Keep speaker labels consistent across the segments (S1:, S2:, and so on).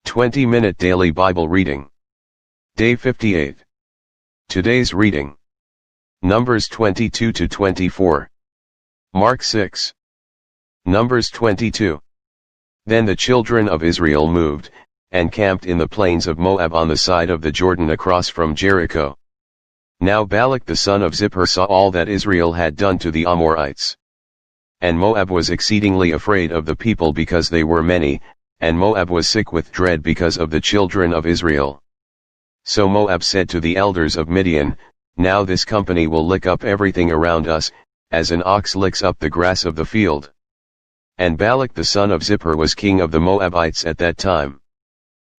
S1: 20-minute daily Bible reading. Day 58. Today's reading. Numbers 22 to 24. Mark 6. Numbers 22. Then the children of Israel moved, and camped in the plains of Moab on the side of the Jordan across from Jericho. Now Balak the son of Zippor saw all that Israel had done to the Amorites. And Moab was exceedingly afraid of the people because they were many, and Moab was sick with dread because of the children of Israel. So Moab said to the elders of Midian, Now this company will lick up everything around us, as an ox licks up the grass of the field. And Balak the son of Zippor was king of the Moabites at that time.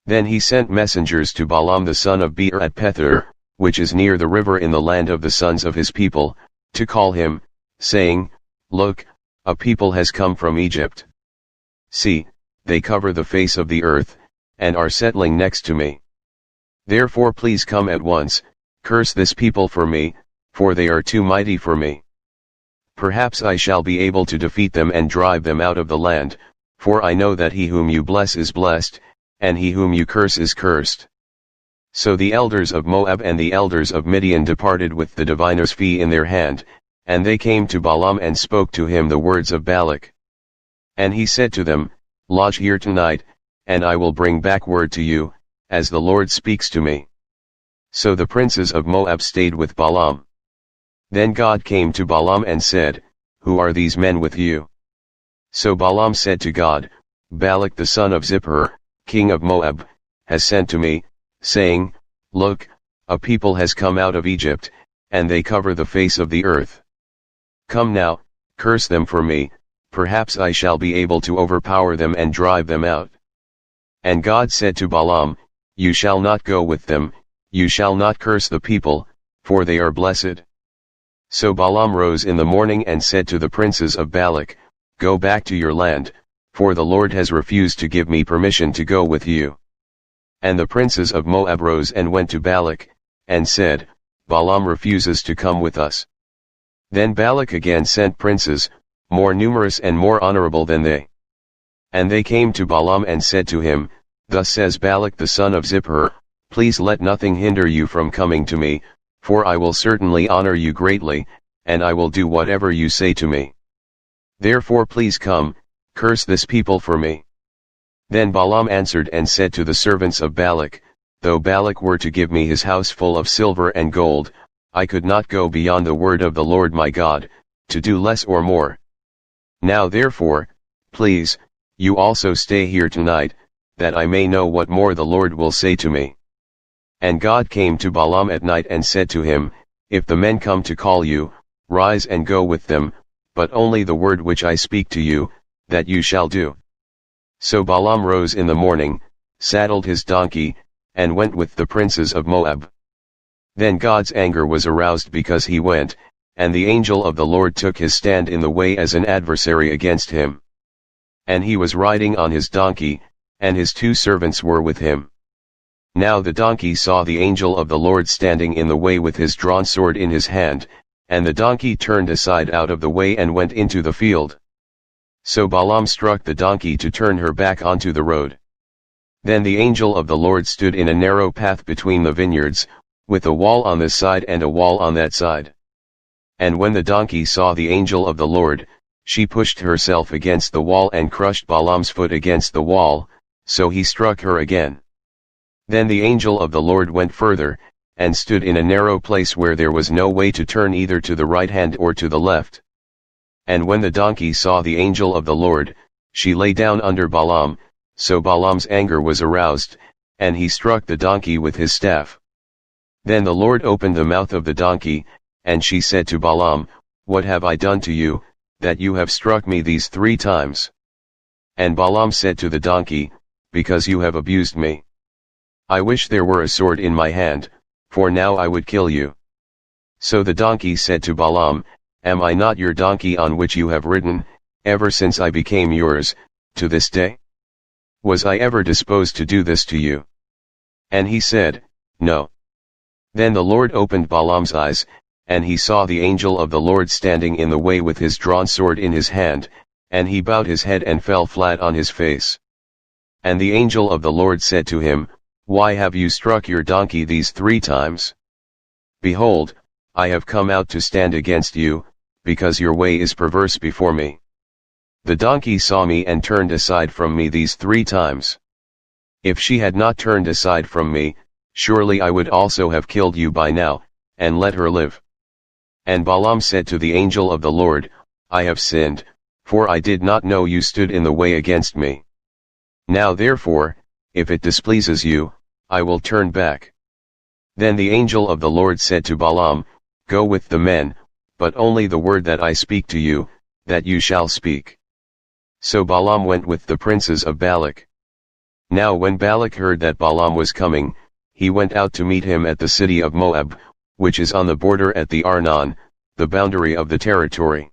S1: Then he sent messengers to Balaam the son of Beor at Pethor, which is near the river in the land of the sons of his people, to call him, saying, Look, a people has come from Egypt. See, they cover the face of the earth, and are settling next to me. Therefore please come at once, curse this people for me, for they are too mighty for me. Perhaps I shall be able to defeat them and drive them out of the land, for I know that he whom you bless is blessed, and he whom you curse is cursed. So the elders of Moab and the elders of Midian departed with the diviner's fee in their hand, and they came to Balaam and spoke to him the words of Balak. And he said to them, Lodge here tonight, and I will bring back word to you, as the Lord speaks to me. So the princes of Moab stayed with Balaam. Then God came to Balaam and said, Who are these men with you? So Balaam said to God, Balak the son of Zippor, king of Moab, has sent to me, saying, Look, a people has come out of Egypt, and they cover the face of the earth. Come now, curse them for me, perhaps I shall be able to overpower them and drive them out. And God said to Balaam, You shall not go with them, you shall not curse the people, for they are blessed. So Balaam rose in the morning and said to the princes of Balak, Go back to your land, for the Lord has refused to give me permission to go with you. And the princes of Moab rose and went to Balak, and said, Balaam refuses to come with us. Then Balak again sent princes, more numerous and more honorable than they. And they came to Balaam and said to him, Thus says Balak the son of Zippor, Please let nothing hinder you from coming to me, for I will certainly honor you greatly, and I will do whatever you say to me. Therefore please come, curse this people for me. Then Balaam answered and said to the servants of Balak, Though Balak were to give me his house full of silver and gold, I could not go beyond the word of the Lord my God, to do less or more. Now therefore, please, you also stay here tonight, that I may know what more the Lord will say to me. And God came to Balaam at night and said to him, If the men come to call you, rise and go with them, but only the word which I speak to you, that you shall do. So Balaam rose in the morning, saddled his donkey, and went with the princes of Moab. Then God's anger was aroused because he went, and the angel of the Lord took his stand in the way as an adversary against him. And he was riding on his donkey, and his 2 servants were with him. Now the donkey saw the angel of the Lord standing in the way with his drawn sword in his hand, and the donkey turned aside out of the way and went into the field. So Balaam struck the donkey to turn her back onto the road. Then the angel of the Lord stood in a narrow path between the vineyards, with a wall on this side and a wall on that side. And when the donkey saw the angel of the Lord, she pushed herself against the wall and crushed Balaam's foot against the wall, so he struck her again. Then the angel of the Lord went further, and stood in a narrow place where there was no way to turn either to the right hand or to the left. And when the donkey saw the angel of the Lord, she lay down under Balaam, so Balaam's anger was aroused, and he struck the donkey with his staff. Then the Lord opened the mouth of the donkey, and she said to Balaam, What have I done to you, that you have struck me these 3 times? And Balaam said to the donkey, Because you have abused me. I wish there were a sword in my hand, for now I would kill you. So the donkey said to Balaam, Am I not your donkey on which you have ridden, ever since I became yours, to this day? Was I ever disposed to do this to you? And he said, No. Then the Lord opened Balaam's eyes, and he saw the angel of the Lord standing in the way with his drawn sword in his hand, and he bowed his head and fell flat on his face. And the angel of the Lord said to him, Why have you struck your donkey these 3 times? Behold, I have come out to stand against you, because your way is perverse before me. The donkey saw me and turned aside from me these 3 times. If she had not turned aside from me, surely I would also have killed you by now, and let her live. And Balaam said to the angel of the Lord, I have sinned, for I did not know you stood in the way against me. Now therefore, if it displeases you, I will turn back. Then the angel of the Lord said to Balaam, Go with the men, but only the word that I speak to you, that you shall speak. So Balaam went with the princes of Balak. Now when Balak heard that Balaam was coming, he went out to meet him at the city of Moab, which is on the border at the Arnon, the boundary of the territory.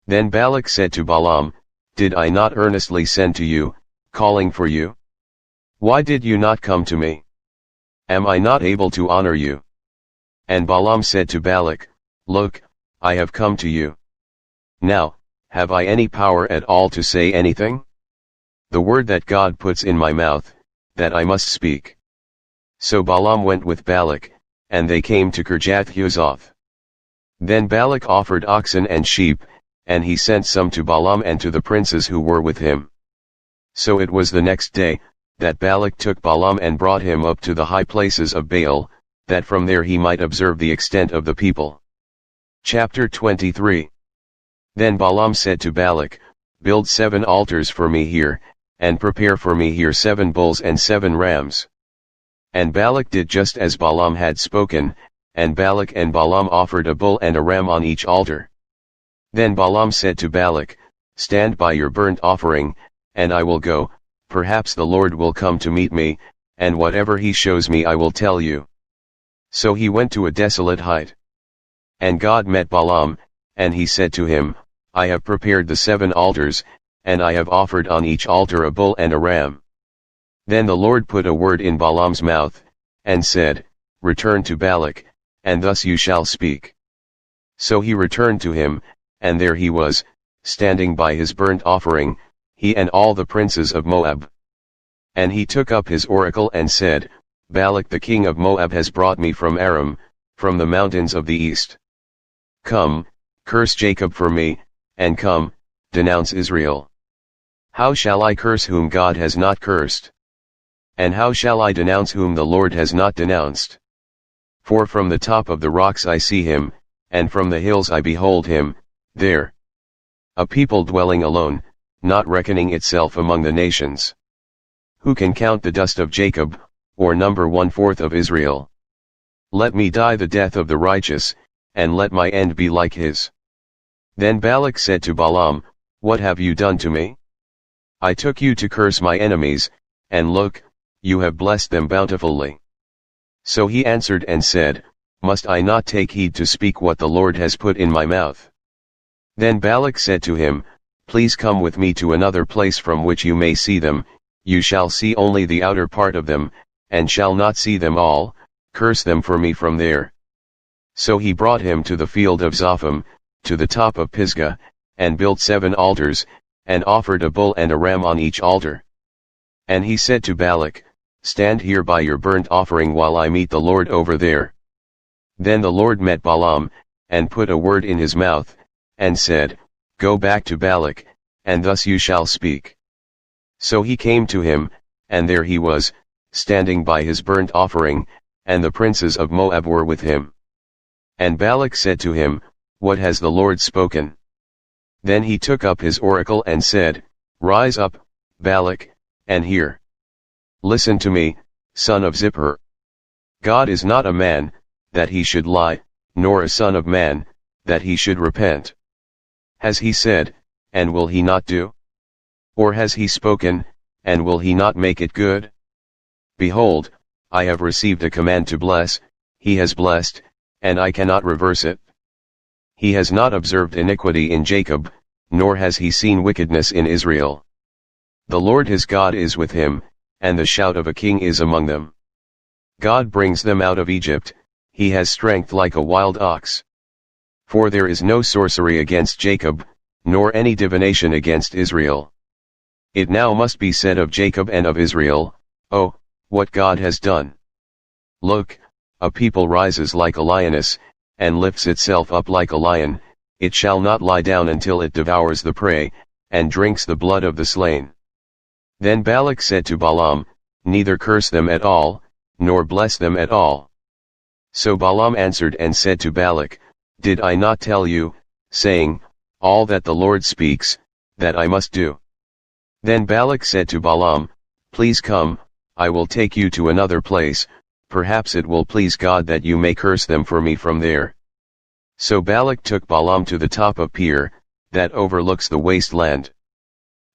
S1: Then Balak said to Balaam, Did I not earnestly send to you, calling for you? Why did you not come to me? Am I not able to honor you? And Balaam said to Balak, Look, I have come to you. Now, have I any power at all to say anything? The word that God puts in my mouth, that I must speak. So Balaam went with Balak, and they came to Kirjath-Huzoth. Then Balak offered oxen and sheep, and he sent some to Balaam and to the princes who were with him. So it was the next day, that Balak took Balaam and brought him up to the high places of Baal, that from there he might observe the extent of the people. Chapter 23. Then Balaam said to Balak, Build 7 altars for me here, and prepare for me here 7 bulls and 7 rams. And Balak did just as Balaam had spoken, and Balak and Balaam offered a bull and a ram on each altar. Then Balaam said to Balak, Stand by your burnt offering, and I will go, perhaps the Lord will come to meet me, and whatever he shows me I will tell you. So he went to a desolate height. And God met Balaam, and he said to him, I have prepared the 7 altars, and I have offered on each altar a bull and a ram. Then the Lord put a word in Balaam's mouth, and said, Return to Balak, and thus you shall speak. So he returned to him, and there he was, standing by his burnt offering, he and all the princes of Moab. And he took up his oracle and said, Balak the king of Moab has brought me from Aram, from the mountains of the east. Come, curse Jacob for me, and come, denounce Israel. How shall I curse whom God has not cursed? And how shall I denounce whom the Lord has not denounced? For from the top of the rocks I see him, and from the hills I behold him, there. A people dwelling alone, not reckoning itself among the nations. Who can count the dust of Jacob, or number 1/4 of Israel? Let me die the death of the righteous, and let my end be like his. Then Balak said to Balaam, What have you done to me? I took you to curse my enemies, and look, you have blessed them bountifully. So he answered and said, Must I not take heed to speak what the Lord has put in my mouth? Then Balak said to him, Please come with me to another place from which you may see them, you shall see only the outer part of them, and shall not see them all, curse them for me from there. So he brought him to the field of Zophim, to the top of Pisgah, and built 7 altars, and offered a bull and a ram on each altar. And he said to Balak, Stand here by your burnt offering while I meet the Lord over there. Then the Lord met Balaam, and put a word in his mouth, and said, Go back to Balak, and thus you shall speak. So he came to him, and there he was, standing by his burnt offering, and the princes of Moab were with him. And Balak said to him, What has the Lord spoken? Then he took up his oracle and said, Rise up, Balak, and hear. Listen to me, son of Zippor. God is not a man, that he should lie, nor a son of man, that he should repent. Has he said, and will he not do? Or has he spoken, and will he not make it good? Behold, I have received a command to bless, he has blessed, and I cannot reverse it. He has not observed iniquity in Jacob, nor has he seen wickedness in Israel. The Lord his God is with him, and the shout of a king is among them. God brings them out of Egypt, he has strength like a wild ox. For there is no sorcery against Jacob, nor any divination against Israel. It now must be said of Jacob and of Israel, oh, what God has done. Look, a people rises like a lioness, and lifts itself up like a lion, it shall not lie down until it devours the prey, and drinks the blood of the slain. Then Balak said to Balaam, neither curse them at all, nor bless them at all. So Balaam answered and said to Balak, did I not tell you, saying, all that the Lord speaks, that I must do? Then Balak said to Balaam, please come, I will take you to another place, perhaps it will please God that you may curse them for me from there. So Balak took Balaam to the top of Peor, that overlooks the wasteland.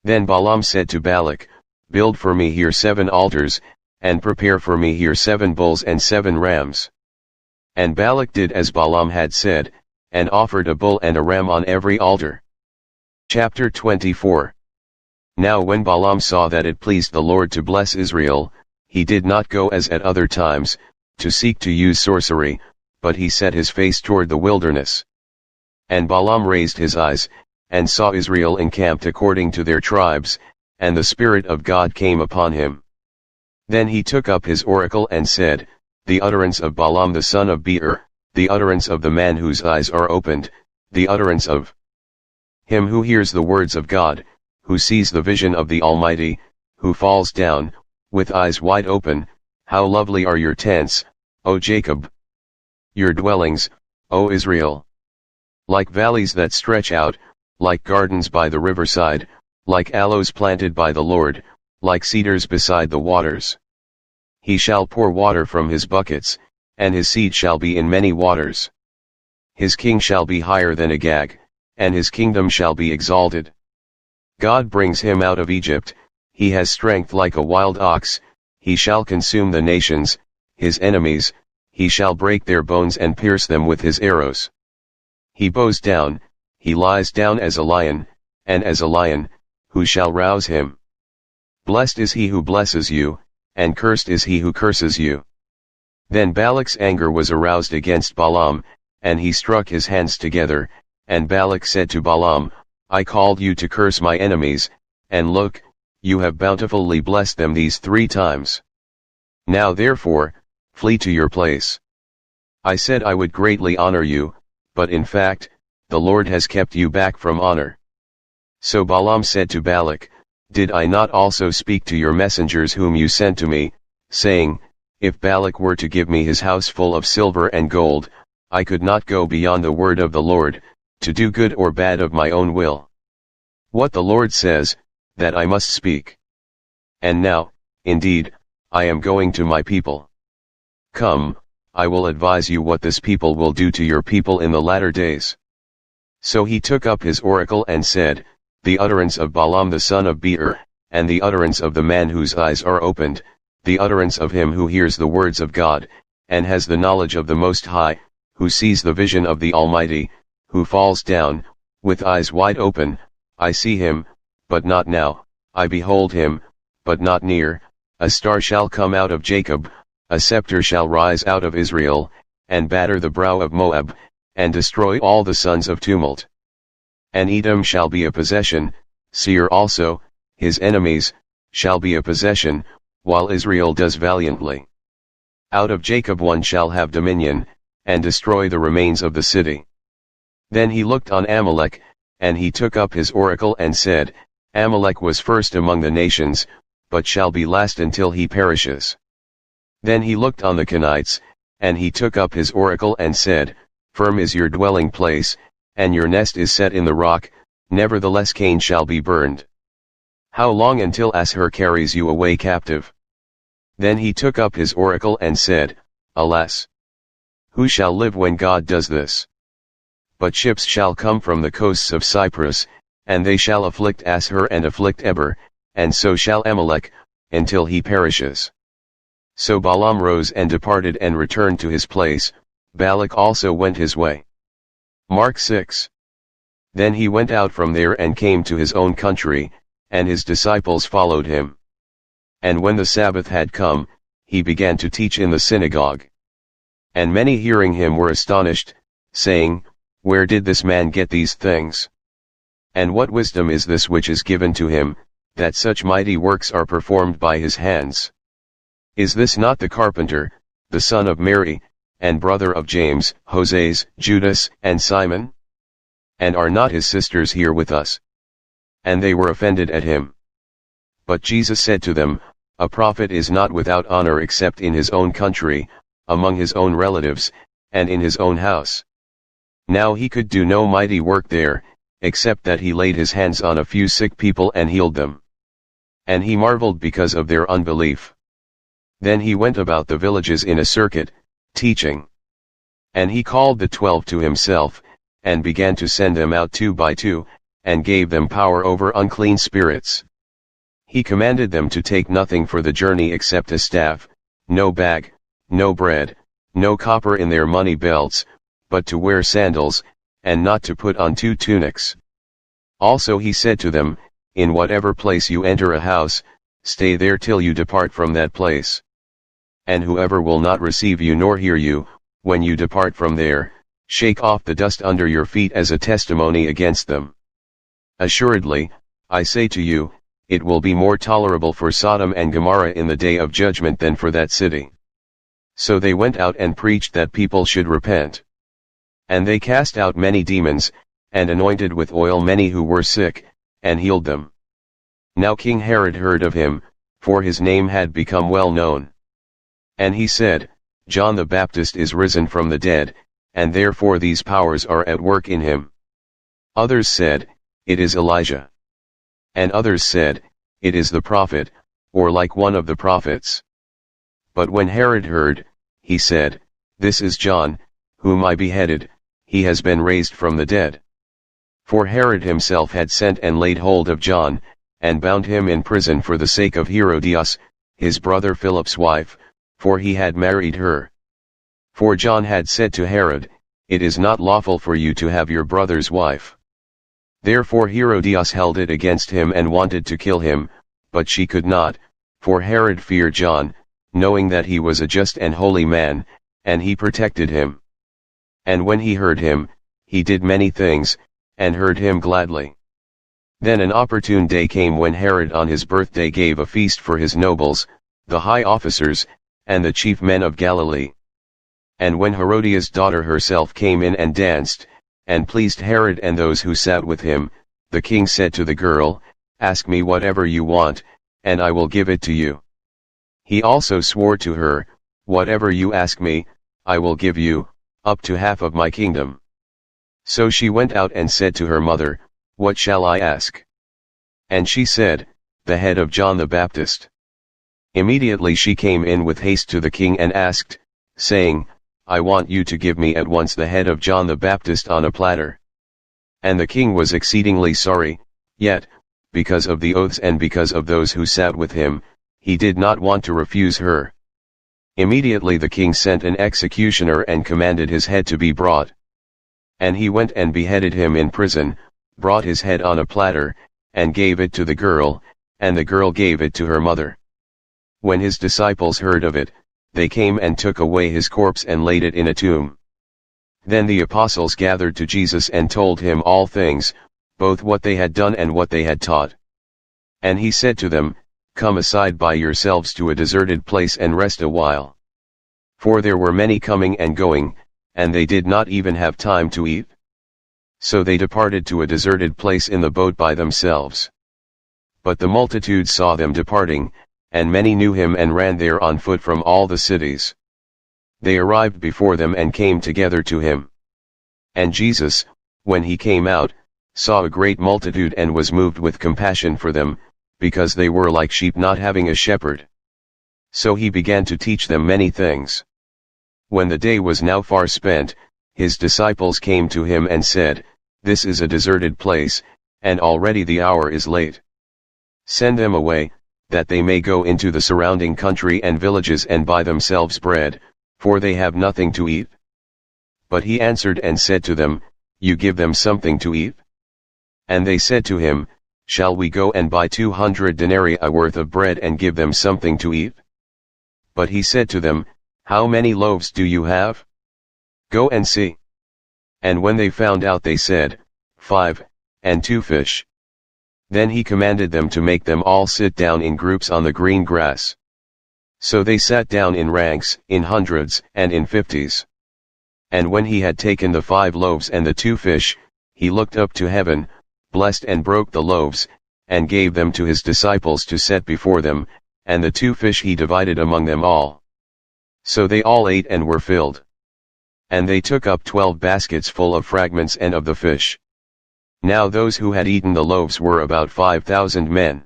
S1: Then Balaam said to Balak, build for me here 7 altars, and prepare for me here 7 bulls and 7 rams. And Balak did as Balaam had said, and offered a bull and a ram on every altar. Chapter 24. Now when Balaam saw that it pleased the Lord to bless Israel, he did not go as at other times, to seek to use sorcery, but he set his face toward the wilderness. And Balaam raised his eyes, and saw Israel encamped according to their tribes, and the Spirit of God came upon him. Then he took up his oracle and said, the utterance of Balaam the son of Beor, the utterance of the man whose eyes are opened, the utterance of him who hears the words of God, who sees the vision of the Almighty, who falls down, with eyes wide open, how lovely are your tents, O Jacob! Your dwellings, O Israel! Like valleys that stretch out, like gardens by the riverside, like aloes planted by the Lord, like cedars beside the waters. He shall pour water from his buckets, and his seed shall be in many waters. His king shall be higher than Agag, and his kingdom shall be exalted. God brings him out of Egypt, he has strength like a wild ox, he shall consume the nations, his enemies, he shall break their bones and pierce them with his arrows. He bows down, he lies down as a lion, and as a lion, who shall rouse him? Blessed is he who blesses you, and cursed is he who curses you. Then Balak's anger was aroused against Balaam, and he struck his hands together, and Balak said to Balaam, I called you to curse my enemies, and look, you have bountifully blessed them these 3 times. Now therefore, flee to your place. I said I would greatly honor you, but in fact, the Lord has kept you back from honor. So Balaam said to Balak, did I not also speak to your messengers whom you sent to me, saying, if Balak were to give me his house full of silver and gold, I could not go beyond the word of the Lord, to do good or bad of my own will. What the Lord says, that I must speak. And now, indeed, I am going to my people. Come, I will advise you what this people will do to your people in the latter days. So he took up his oracle and said, the utterance of Balaam the son of Beor, and the utterance of the man whose eyes are opened, the utterance of him who hears the words of God, and has the knowledge of the Most High, who sees the vision of the Almighty, who falls down, with eyes wide open, I see him, but not now, I behold him, but not near, a star shall come out of Jacob, a scepter shall rise out of Israel, and batter the brow of Moab, and destroy all the sons of tumult. And Edom shall be a possession, Seir also, his enemies, shall be a possession, while Israel does valiantly. Out of Jacob one shall have dominion, and destroy the remains of the city. Then he looked on Amalek, and he took up his oracle and said, Amalek was first among the nations, but shall be last until he perishes. Then he looked on the Kenites, and he took up his oracle and said, firm is your dwelling place, and your nest is set in the rock, nevertheless Cain shall be burned. How long until Ashur carries you away captive? Then he took up his oracle and said, alas! Who shall live when God does this? But ships shall come from the coasts of Cyprus, and they shall afflict Ashur and afflict Eber, and so shall Amalek, until he perishes. So Balaam rose and departed and returned to his place, Balak also went his way. Mark 6. Then he went out from there and came to his own country, and his disciples followed him. And when the Sabbath had come, he began to teach in the synagogue. And many hearing him were astonished, saying, where did this man get these things? And what wisdom is this which is given to him, that such mighty works are performed by his hands. Is this not the carpenter, the son of Mary, and brother of James, Joses, Judas, and Simon? And are not his sisters here with us? And they were offended at him. But Jesus said to them, A prophet is not without honor except in his own country, among his own relatives, and in his own house. Now he could do no mighty work there, except that he laid his hands on a few sick people and healed them. And he marveled because of their unbelief. Then he went about the villages in a circuit, teaching. And he called the 12 to himself, and began to send them out 2 by 2, and gave them power over unclean spirits. He commanded them to take nothing for the journey except a staff, no bag, no bread, no copper in their money belts, but to wear sandals, and not to put on 2 tunics. Also he said to them, In whatever place you enter a house, stay there till you depart from that place. And whoever will not receive you nor hear you, when you depart from there, shake off the dust under your feet as a testimony against them. Assuredly, I say to you, it will be more tolerable for Sodom and Gomorrah in the day of judgment than for that city. So they went out and preached that people should repent. And they cast out many demons, and anointed with oil many who were sick, and healed them. Now King Herod heard of him, for his name had become well known. And he said, John the Baptist is risen from the dead, and therefore these powers are at work in him. Others said, It is Elijah. And others said, It is the prophet, or like one of the prophets. But when Herod heard, he said, This is John, whom I beheaded, he has been raised from the dead. For Herod himself had sent and laid hold of John, and bound him in prison for the sake of Herodias, his brother Philip's wife, for he had married her. For John had said to Herod, It is not lawful for you to have your brother's wife. Therefore Herodias held it against him and wanted to kill him, but she could not, for Herod feared John, knowing that he was a just and holy man, and he protected him. And when he heard him, he did many things, and heard him gladly. Then an opportune day came when Herod on his birthday gave a feast for his nobles, the high officers, and the chief men of Galilee. And when Herodias' daughter herself came in and danced, and pleased Herod and those who sat with him, the king said to the girl, Ask me whatever you want, and I will give it to you. He also swore to her, Whatever you ask me, I will give you, up to half of my kingdom. So she went out and said to her mother, What shall I ask? And she said, The head of John the Baptist. Immediately she came in with haste to the king and asked, saying, I want you to give me at once the head of John the Baptist on a platter. And the king was exceedingly sorry, yet, because of the oaths and because of those who sat with him, he did not want to refuse her. Immediately the king sent an executioner and commanded his head to be brought. And he went and beheaded him in prison, brought his head on a platter, and gave it to the girl, and the girl gave it to her mother. When his disciples heard of it, they came and took away his corpse and laid it in a tomb. Then the apostles gathered to Jesus and told him all things, both what they had done and what they had taught. And he said to them, Come aside by yourselves to a deserted place and rest a while. For there were many coming and going, and they did not even have time to eat. So they departed to a deserted place in the boat by themselves. But the multitude saw them departing, and many knew him and ran there on foot from all the cities. They arrived before them and came together to him. And Jesus, when he came out, saw a great multitude and was moved with compassion for them, because they were like sheep not having a shepherd. So he began to teach them many things. When the day was now far spent, his disciples came to him and said, This is a deserted place, and already the hour is late. Send them away, that they may go into the surrounding country and villages and buy themselves bread, for they have nothing to eat. But he answered and said to them, You give them something to eat? And they said to him, Shall we go and buy 200 denarii worth of bread and give them something to eat? But he said to them, How many loaves do you have? Go and see. And when they found out they said, 5, and 2 fish. Then he commanded them to make them all sit down in groups on the green grass. So they sat down in ranks, in hundreds, and in 50s. And when he had taken the 5 loaves and the 2 fish, he looked up to heaven, blessed and broke the loaves, and gave them to his disciples to set before them, and the 2 fish he divided among them all. So they all ate and were filled. And they took up 12 baskets full of fragments and of the fish. Now those who had eaten the loaves were about 5,000 men.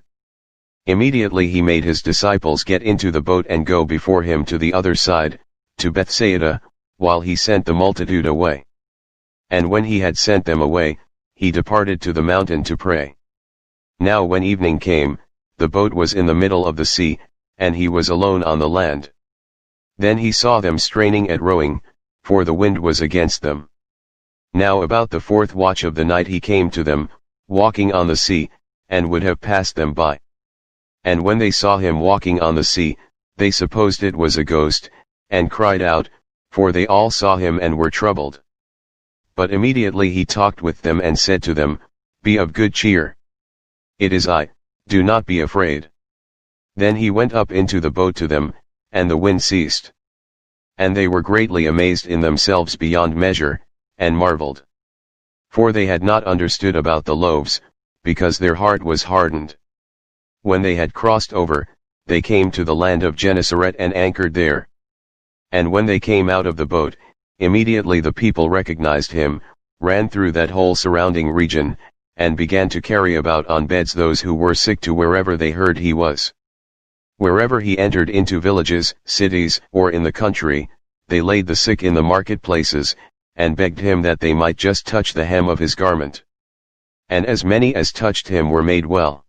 S1: Immediately he made his disciples get into the boat and go before him to the other side, to Bethsaida, while he sent the multitude away. And when he had sent them away, he departed to the mountain to pray. Now when evening came, the boat was in the middle of the sea, and he was alone on the land. Then he saw them straining at rowing, for the wind was against them. Now about the 4th watch of the night he came to them, walking on the sea, and would have passed them by. And when they saw him walking on the sea, they supposed it was a ghost, and cried out, for they all saw him and were troubled. But immediately he talked with them and said to them, Be of good cheer. It is I, do not be afraid. Then he went up into the boat to them, and the wind ceased. And they were greatly amazed in themselves beyond measure, and marveled. For they had not understood about the loaves, because their heart was hardened. When they had crossed over, they came to the land of Gennesaret and anchored there. And when they came out of the boat, immediately the people recognized him, ran through that whole surrounding region, and began to carry about on beds those who were sick to wherever they heard he was. Wherever he entered into villages, cities, or in the country, they laid the sick in the marketplaces, and begged him that they might just touch the hem of his garment. And as many as touched him were made well.